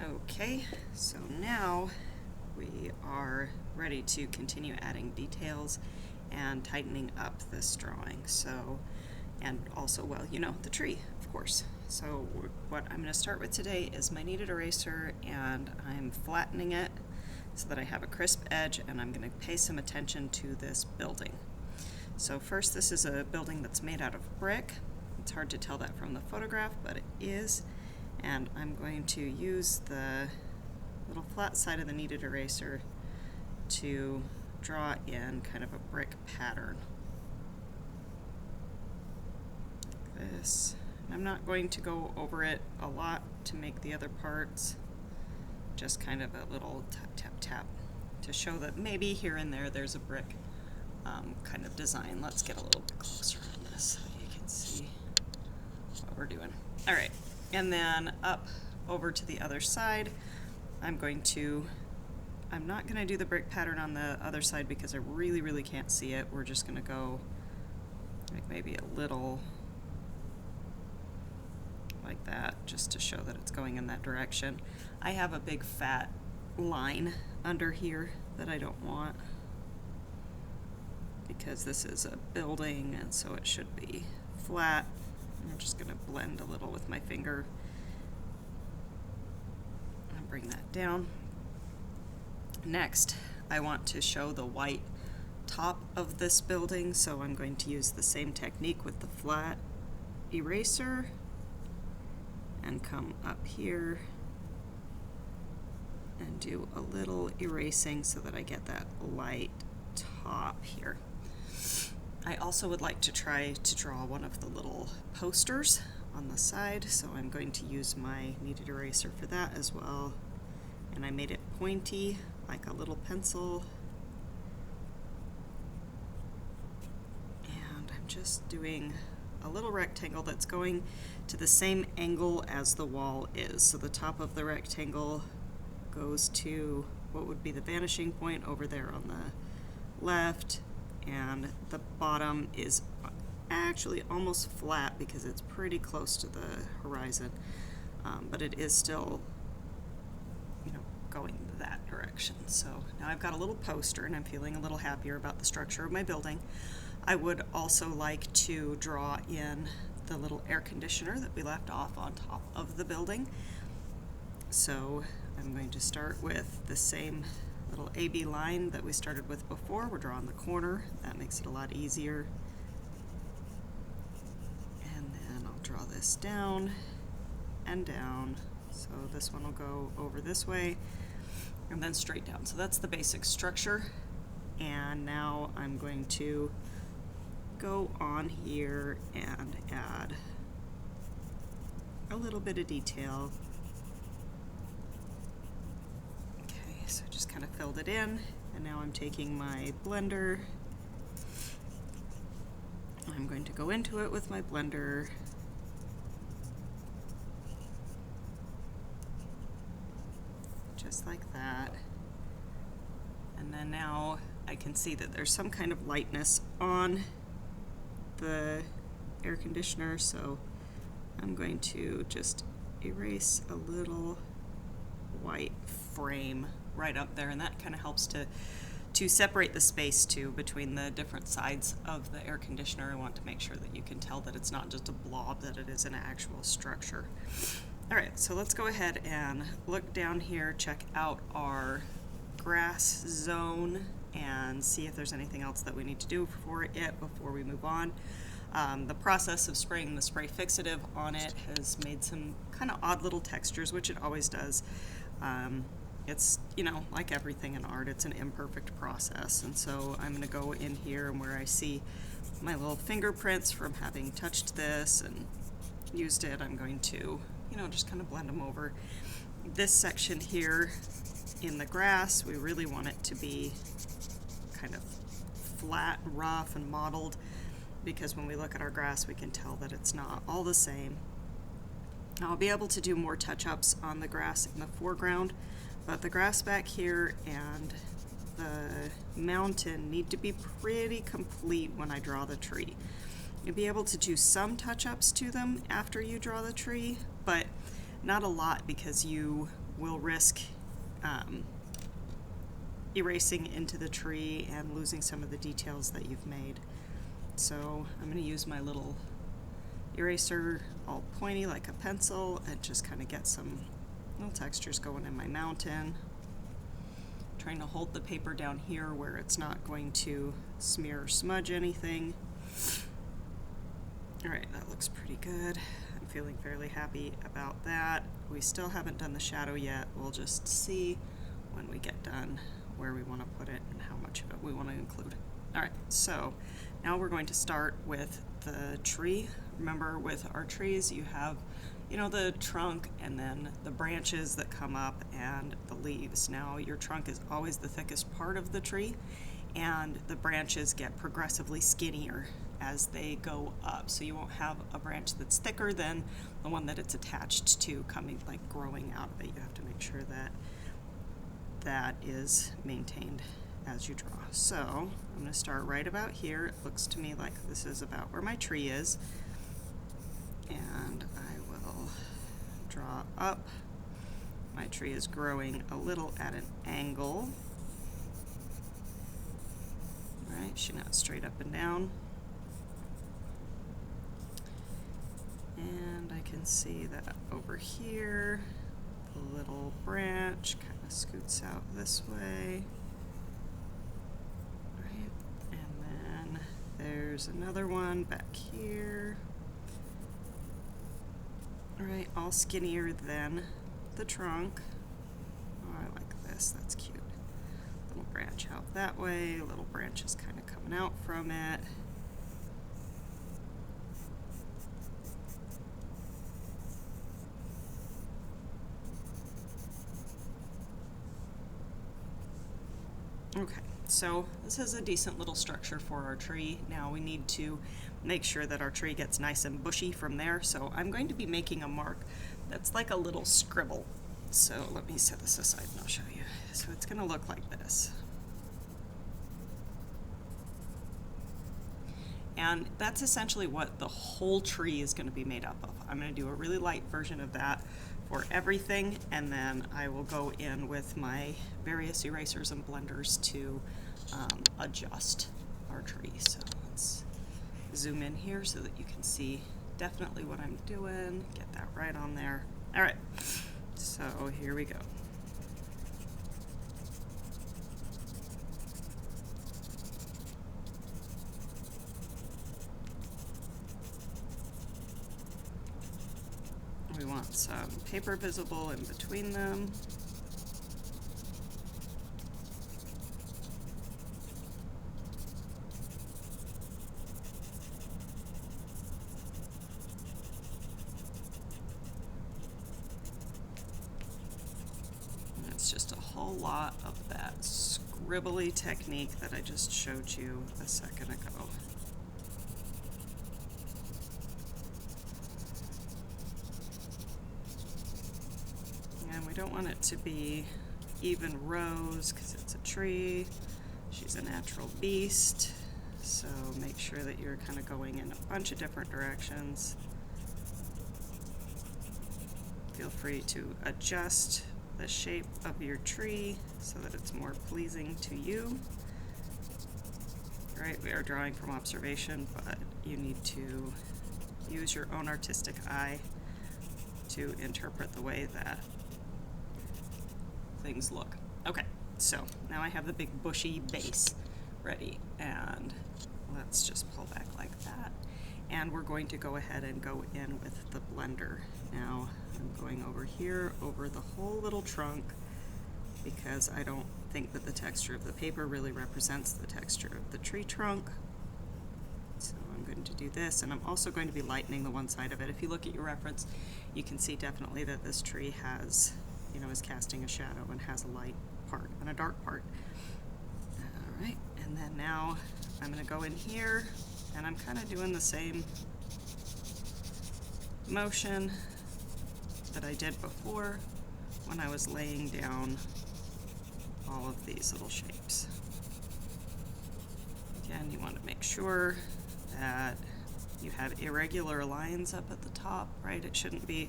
Okay, so now we are ready to continue adding details and tightening up this drawing. So, and also, well, you know, the tree, of course. So what I'm going to start with today is my kneaded eraser, and I'm flattening it so that I have a crisp edge, and I'm going to pay some attention to this building. So first, this is a building that's made out of brick. It's hard to tell that from the photograph, but it is. And I'm going to use the little flat side of the kneaded eraser to draw in kind of a brick pattern. Like this. And I'm not going to go over it a lot to make the other parts, just kind of a little tap, tap, tap to show that maybe here and there there's a brick kind of design. Let's get a little bit closer on this so you can see what we're doing. All right. And then up over to the other side, I'm not going to do the brick pattern on the other side because I really can't see it. We're just going to go like maybe a little like that, just to show that it's going in that direction. I have a big fat line under here that I don't want because this is a building, and so it should be flat. I'm just going to blend a little with my finger and bring that down. Next, I want to show the white top of this building, so I'm going to use the same technique with the flat eraser and come up here and do a little erasing so that I get that light top here. I also would like to try to draw one of the little posters on the side, so I'm going to use my kneaded eraser for that as well. And I made it pointy, like a little pencil. And I'm just doing a little rectangle that's going to the same angle as the wall is. So the top of the rectangle goes to what would be the vanishing point over there on the left, and the bottom is actually almost flat because it's pretty close to the horizon, but it is still, you know, going that direction. So now I've got a little poster and I'm feeling a little happier about the structure of my building. I would also like to draw in the little air conditioner that we left off on top of the building. So I'm going to start with the same little AB line that we started with before. We're drawing the corner. That makes it a lot easier. And then I'll draw this down and down. So this one will go over this way and then straight down. So that's the basic structure. And now I'm going to go on here and add a little bit of detail. So I just kind of filled it in, and now I'm taking my blender. I'm going to go into it with my blender. Just like that. And then now I can see that there's some kind of lightness on the air conditioner, so I'm going to just erase a little white frame right up there, and that kind of helps to separate the space too between the different sides of the air conditioner. I want to make sure that you can tell that it's not just a blob, that it is an actual structure. All right, so let's go ahead and look down here, check out our grass zone, and see if there's anything else that we need to do for it before we move on. The process of spraying the spray fixative on it has made some kind of odd little textures, which it always does. It's, you know, like everything in art, it's an imperfect process. And so I'm going to go in here, and where I see my little fingerprints from having touched this and used it, I'm going to, you know, just kind of blend them over. This section here in the grass, we really want it to be kind of flat, rough, and mottled, because when we look at our grass, we can tell that it's not all the same. I'll be able to do more touch-ups on the grass in the foreground, but the grass back here and the mountain need to be pretty complete when I draw the tree. You'll be able to do some touch-ups to them after you draw the tree, but not a lot, because you will risk erasing into the tree and losing some of the details that you've made. So I'm going to use my little eraser, all pointy like a pencil, and just kind of get some little textures going in my mountain. Trying to hold the paper down here where it's not going to smear or smudge anything. Alright, that looks pretty good. I'm feeling fairly happy about that. We still haven't done the shadow yet. We'll just see when we get done where we want to put it and how much of it we want to include. Alright, so now we're going to start with the tree. Remember, with our trees you have, you know, the trunk and then the branches that come up and the leaves. Now your trunk is always the thickest part of the tree, and the branches get progressively skinnier as they go up. So you won't have a branch that's thicker than the one that it's attached to coming, like growing out of it. You have to make sure that that is maintained as you draw. So I'm going to start right about here. It looks to me like this is about where my tree is. And I will draw up. My tree is growing a little at an angle. Right, she's not straight up and down. And I can see that over here, the little branch kind of scoots out this way. Right, and then there's another one back here. Alright, all skinnier than the trunk. Oh, I like this, that's cute. Little branch out that way, little branches kind of coming out from it. Okay, so this is a decent little structure for our tree. Now we need to make sure that our tree gets nice and bushy from there. So I'm going to be making a mark that's like a little scribble. So let me set this aside and I'll show you. So it's going to look like this. And that's essentially what the whole tree is going to be made up of. I'm going to do a really light version of that for everything, and then I will go in with my various erasers and blenders to adjust our tree. So let's zoom in here so that you can see definitely what I'm doing. Get that right on there. All right, so here we go. We want some paper visible in between them. And it's just a whole lot of that scribbly technique that I just showed you a second ago. We don't want it to be even rows because it's a tree. She's a natural beast. So make sure that you're kind of going in a bunch of different directions. Feel free to adjust the shape of your tree so that it's more pleasing to you. Right, we are drawing from observation, but you need to use your own artistic eye to interpret the way that things look. Okay, so now I have the big bushy base ready, and let's just pull back like that. And we're going to go ahead and go in with the blender. Now I'm going over here over the whole little trunk because I don't think that the texture of the paper really represents the texture of the tree trunk. So I'm going to do this, and I'm also going to be lightening the one side of it. If you look at your reference, you can see definitely that this tree has, you know, is casting a shadow and has a light part and a dark part. All right, and then now I'm going to go in here, and I'm kind of doing the same motion that I did before when I was laying down all of these little shapes. Again, you want to make sure that you have irregular lines up at the top, right? It shouldn't be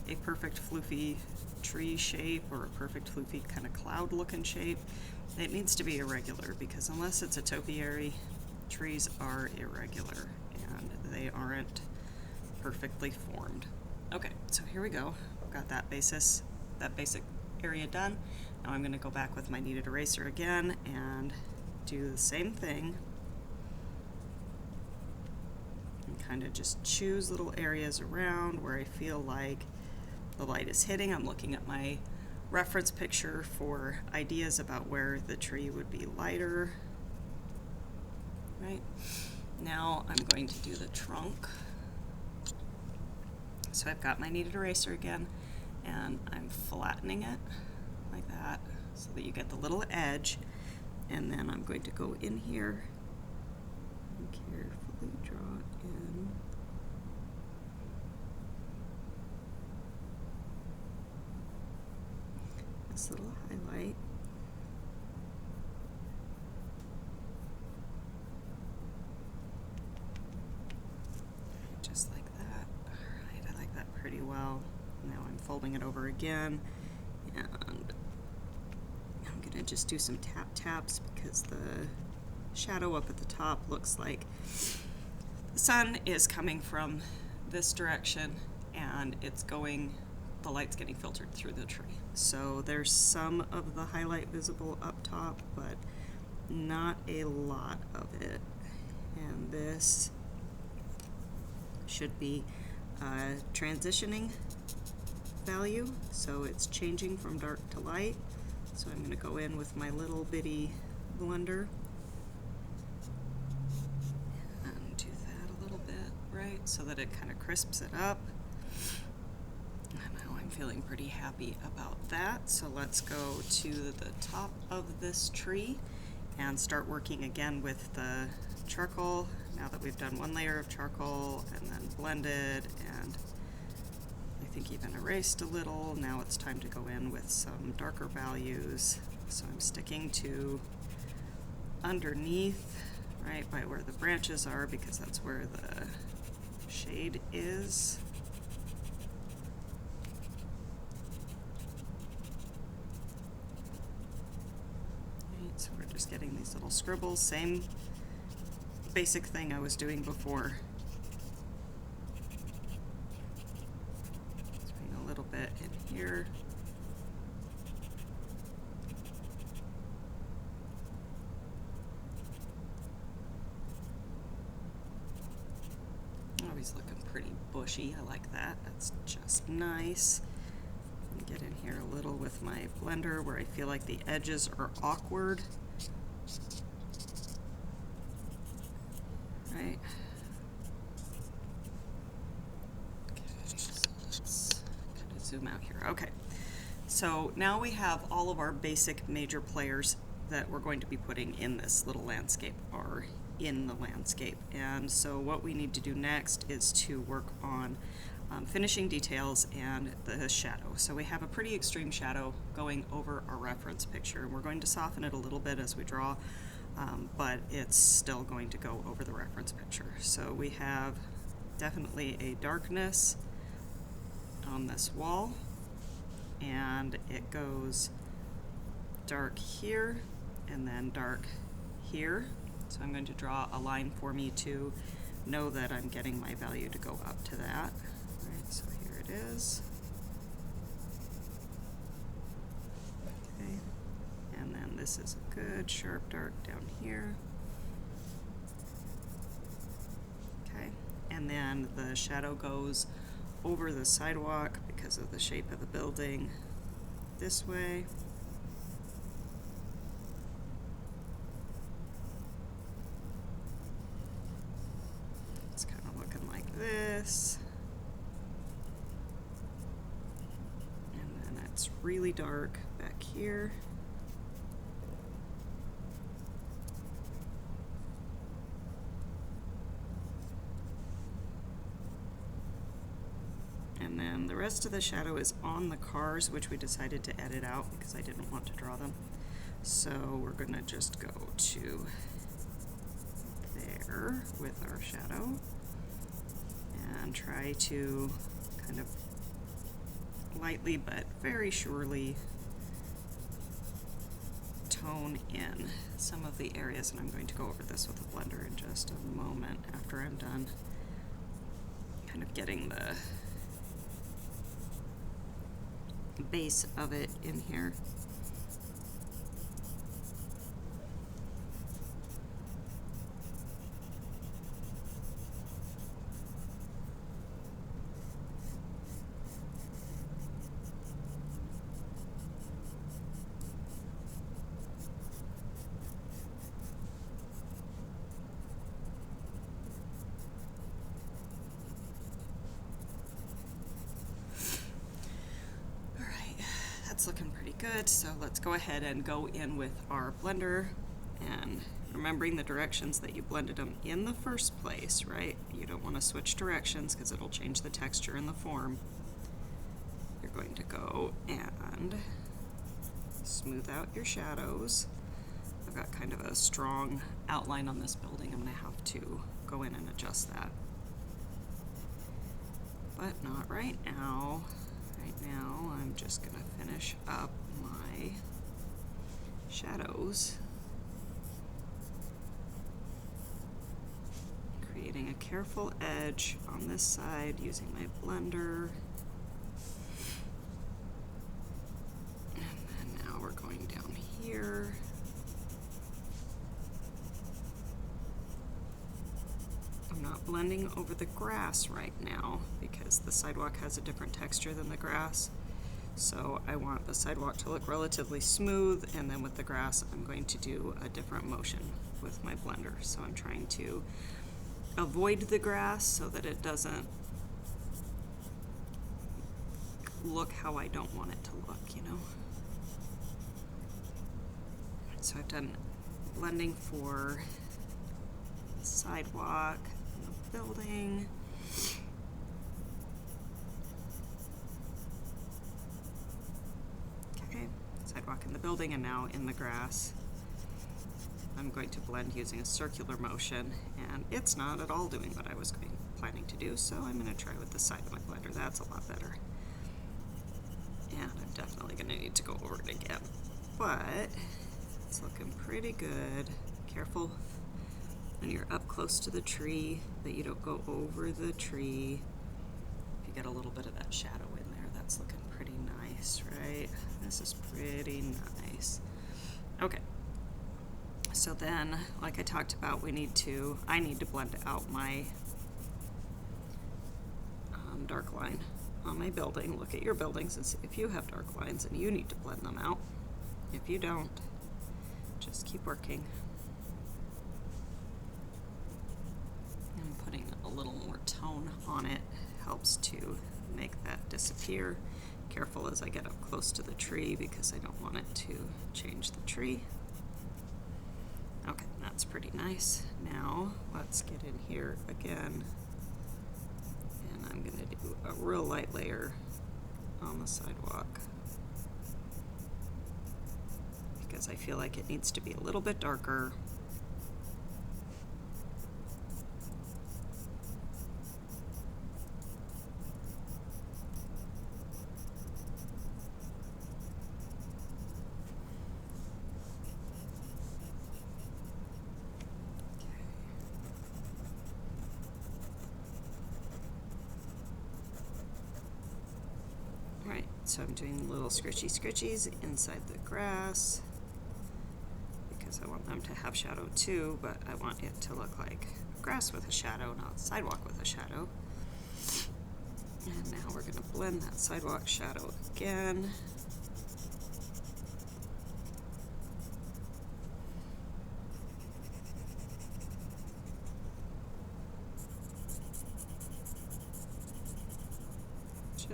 a perfect floofy tree shape or a perfect floofy kind of cloud looking shape. It needs to be irregular, because unless it's a topiary, trees are irregular and they aren't perfectly formed. Okay, so here we go. I've got that basic area done. Now I'm going to go back with my kneaded eraser again and do the same thing. And kind of just choose little areas around where I feel like the light is hitting. I'm looking at my reference picture for ideas about where the tree would be lighter. Right? Now I'm going to do the trunk. So I've got my kneaded eraser again, and I'm flattening it like that so that you get the little edge, and then I'm going to go in here and carefully draw in this little highlight. Just like that. Alright, I like that pretty well. Now I'm folding it over again, and I'm going to just do some tap taps because the shadow up at the top looks like the sun is coming from this direction and the light's getting filtered through the tree. So there's some of the highlight visible up top, but not a lot of it. And this should be a transitioning value, so it's changing from dark to light. So I'm going to go in with my little bitty blender and do that a little bit, right, so that it kind of crisps it up. And now I'm feeling pretty happy about that. So let's go to the top of this tree and start working again with the charcoal. Now that we've done one layer of charcoal and then blended and I think even erased a little, now it's time to go in with some darker values. So I'm sticking to underneath, right, by where the branches are, because that's where the shade is. Right, so we're just getting these little scribbles, same basic thing I was doing before. Doing a little bit in here. Oh, he's looking pretty bushy. I like that. That's just nice. Get in here a little with my blender where I feel like the edges are awkward. Right. Okay, so let's kind of zoom out here. Okay, so now we have all of our basic major players that we're going to be putting in this little landscape, or in the landscape. And so what we need to do next is to work on finishing details and the shadow. So we have a pretty extreme shadow going over our reference picture, and we're going to soften it a little bit as we draw. But it's still going to go over the reference picture. So we have definitely a darkness on this wall, and it goes dark here and then dark here. So I'm going to draw a line for me to know that I'm getting my value to go up to that. Right, so here it is. And then this is a good sharp dark down here. Okay, and then the shadow goes over the sidewalk because of the shape of the building this way. It's kind of looking like this. And then it's really dark back here. And then the rest of the shadow is on the cars, which we decided to edit out because I didn't want to draw them. So we're going to just go to there with our shadow and try to kind of lightly but very surely tone in some of the areas, and I'm going to go over this with a blender in just a moment after I'm done kind of getting the base of it in here. Looking pretty good, so let's go ahead and go in with our blender, and remembering the directions that you blended them in the first place, right? You don't want to switch directions because it'll change the texture and the form. You're going to go and smooth out your shadows. I've got kind of a strong outline on this building. I'm going to have to go in and adjust that, but not right now. Right now, I'm just going to finish up my shadows, creating a careful edge on this side using my blender. And then now we're going down here. I'm not blending over the grass right now because the sidewalk has a different texture than the grass. So I want the sidewalk to look relatively smooth, and then with the grass I'm going to do a different motion with my blender. So I'm trying to avoid the grass so that it doesn't look how I don't want it to look, you know? So I've done blending for the sidewalk, building. Okay, sidewalk in the building, and now in the grass. I'm going to blend using a circular motion, and it's not at all doing what I was planning to do, so I'm going to try with the side of my blender. That's a lot better. And I'm definitely going to need to go over it again. But it's looking pretty good. Careful when you're up close to the tree that you don't go over the tree. If you get a little bit of that shadow in there, that's looking pretty nice, right? This is pretty nice. Okay, so then, like I talked about, I need to blend out my dark line on my building. Look at your buildings and see if you have dark lines, and you need to blend them out. If you don't, just keep working. Putting a little more tone on it helps to make that disappear. Careful as I get up close to the tree because I don't want it to change the tree. Okay, that's pretty nice. Now let's get in here again, and I'm going to do a real light layer on the sidewalk because I feel like it needs to be a little bit darker. So I'm doing little scritchies inside the grass because I want them to have shadow too, but I want it to look like grass with a shadow, not sidewalk with a shadow. And now we're going to blend that sidewalk shadow again.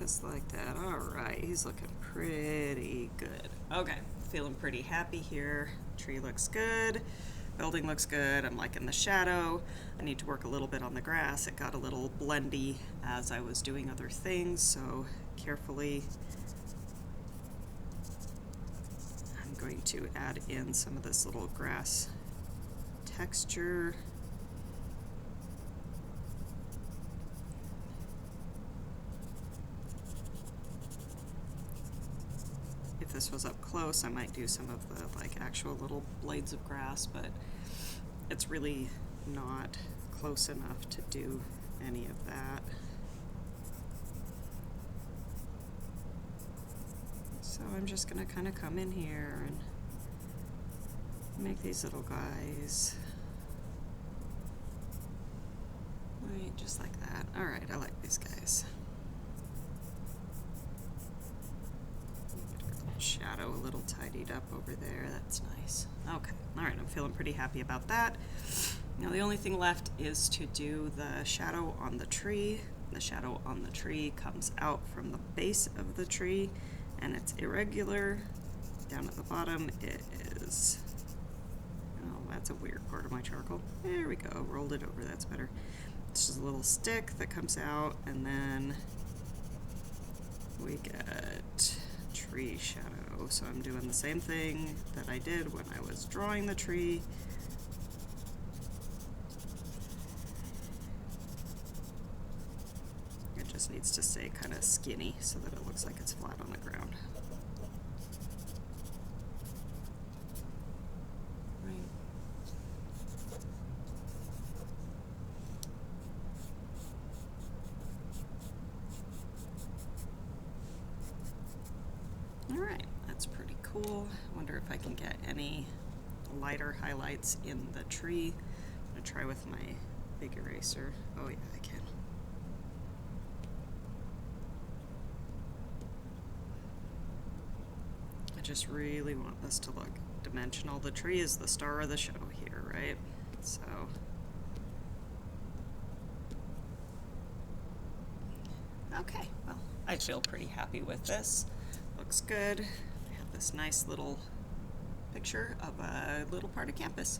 Just like that. All right, he's looking pretty good. Okay, feeling pretty happy here. Tree looks good. Building looks good. I'm liking the shadow. I need to work a little bit on the grass. It got a little blendy as I was doing other things, so carefully I'm going to add in some of this little grass texture. this was up close, I might do some of the like actual little blades of grass, but it's really not close enough to do any of that. So I'm just gonna kind of come in here and make these little guys. Right, just like that. All right, I like these guys. Shadow a little tidied up over there. That's nice. Okay. All right. I'm feeling pretty happy about that. Now the only thing left is to do the shadow on the tree. The shadow on the tree comes out from the base of the tree, and it's irregular. Down at the bottom, it is. Oh, that's a weird part of my charcoal. There we go. Rolled it over. That's better. It's just a little stick that comes out, and then we get tree shadow. So I'm doing the same thing that I did when I was drawing the tree. It just needs to stay kind of skinny so that it looks like it's flat on the ground. Right. All right. That's pretty cool. I wonder if I can get any lighter highlights in the tree. I'm gonna try with my big eraser. Oh yeah, I can. I just really want this to look dimensional. The tree is the star of the show here, right? So okay, well, I feel pretty happy with this. Looks good. This nice little picture of a little part of campus.